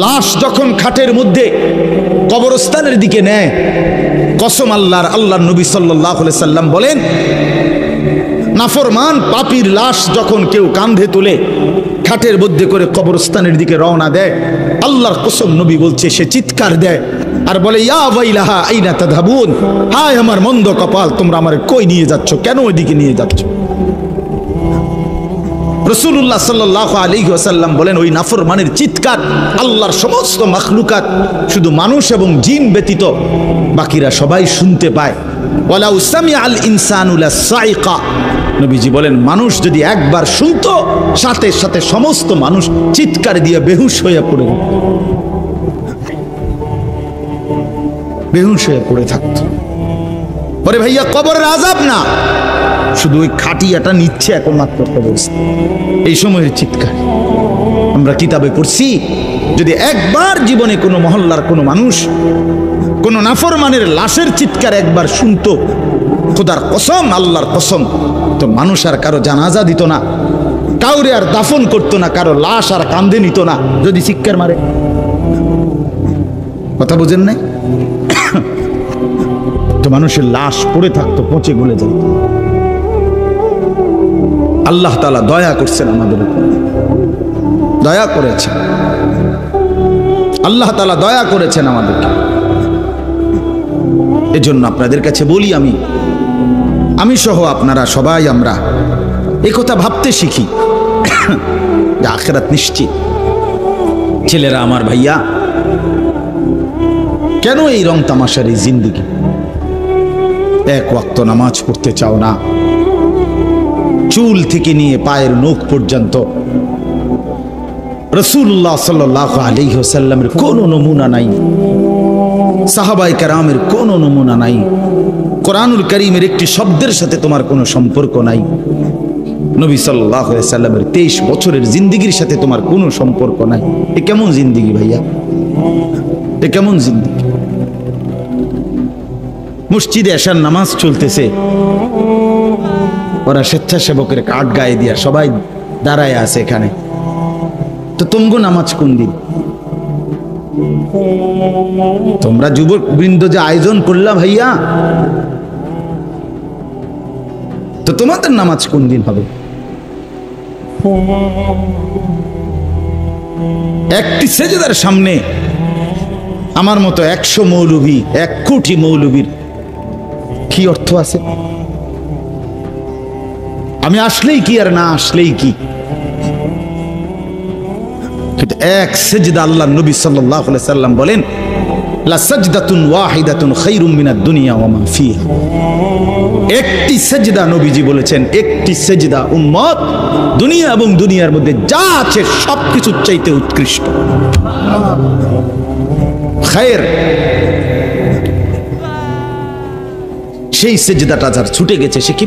লাশ যখন খাটের মধ্যে কবরস্থানের দিকে নেয়, কসম আল্লাহর, আল্লাহর নবী সাল্লাল্লাহু আলাইহি সাল্লাম বলেন, নাফরমান পাপীর লাশ যখন কেউ কাঁধে তুলে খাটের মধ্যে করে কবরস্থানের দিকে রওনা দেয়, আল্লাহর কসম নবী বলছে সে চিৎকার দেয় আর বলে, ইয়া ওয়াইলাহা আইনা তাযহাবুন, হায় আমার মন্দ কপাল, তোমরা আমারে কই নিয়ে যাচ্ছ, কেন ওইদিকে নিয়ে যাচ্ছ? রাসূলুল্লাহ সাল্লাল্লাহু আলাইহি ওয়াসাল্লাম বলেন, ওই নাফরমানের চিৎকার আল্লাহর সমস্ত মাখলুকাত, শুধু মানুষ এবং জিন ব্যতীত বাকিরা সবাই শুনতে পায়। ওয়ালাউ সামিআল ইনসানু লাসাইকা, নবীজি বলেন মানুষ যদি একবার শুনতো, সাথে সাথে সমস্ত মানুষ চিৎকার দিয়ে বেহুশ হয়ে পড়ে যেত, বেহুশ হয়ে পড়ে থাকত। পরে ভাইয়া কবরের আযাব না, শুধু ওই খাটিয়াটা নিচ্ছে একমাত্র কবরস্থান, এই সময়ের চিৎকার। আমরা কিতাবে পড়ছি, যদি একবার জীবনে কোনো মহল্লার কোনো মানুষ কোনো নাফরমানের লাশের চিৎকার একবার শুনতো, খোদার কসম, আল্লাহর কসম, তো মানুষ আর কারো জানাজা দিত না, কাউরে আর দাফন করতো না, কারো লাশ আর কাঁধে নিত না যদি চিৎকার মারে। কথা বুঝেন নাই? তো মানুষের লাশ পড়ে থাকতো, পচে গলে যেত। আল্লাহ তাআলা দয়া করছেন আমাদের উপর, দয়া করেছেন আল্লাহ তাআলা, দয়া করেছেন আমাদেরকে। এজন্য আপনাদের কাছে বলি, আমি সহ আপনারা সবাই আমরা এই কথা ভাবতে শিখি যে আখিরাত নিশ্চিত। ছেলেরা আমার, ভাইয়া, কেন এই রং তামাশার এই জিন্দেগি? এক ওয়াক্ত নামাজ পড়তে চাও না, চুল থেকে নিয়ে পায়ের নখ পর্যন্ত রাসূলুল্লাহ সাল্লাল্লাহু আলাইহি ওয়াসাল্লামের কোনো নমুনা নাই, সাহাবায়ে কেরামের কোনো নমুনা নাই, কোরআনুল কারীমের একটি শব্দের সাথে তোমার কোনো সম্পর্ক নাই, নবী সাল্লাল্লাহু আলাইহি ওয়াসাল্লামের 23 বছরের জিন্দেগির সাথে তোমার কোনো সম্পর্ক নাই। এ কেমন জিন্দেগি ভাইয়া? এ কেমন জিন্দেগি? মসজিদে এশার নামাজ চলতেছে, ওরা স্বেচ্ছাসেবকের কার্ড গায়ে দিয়া সবাই দাঁড়ায় আছে এখানে, তো তুমগো নামাজ কোন দিন? তোমরা যুবক বৃন্দ যে আয়োজন করলা ভাইয়া, তো তোমাদের নামাজ কোন দিন হবে? একটি সেজদার সামনে আমার মতো 100 মৌলভী, 1 কোটি মৌলভীর কি অর্থ আছে? আমি আসলেই কি আর না আসলেই কি? এক সেজদা, আল্লাহর নবী সাল্লাল্লাহু আলাইহি সাল্লাম বলেন, লা সাজদাতুন ওয়াহিদাতুন খায়রুম মিনাদ দুনিয়া ওয়া মা ফিহা। একটি সেজদা, নবীজি বলেছেন, একটি সেজদা উম্মত দুনিয়া এবং দুনিয়ার মধ্যে যা আছে সবকিছুর চাইতে উৎকৃষ্ট, খায়ের। সেই সেজদাটা যার ছুটে গেছে সে কি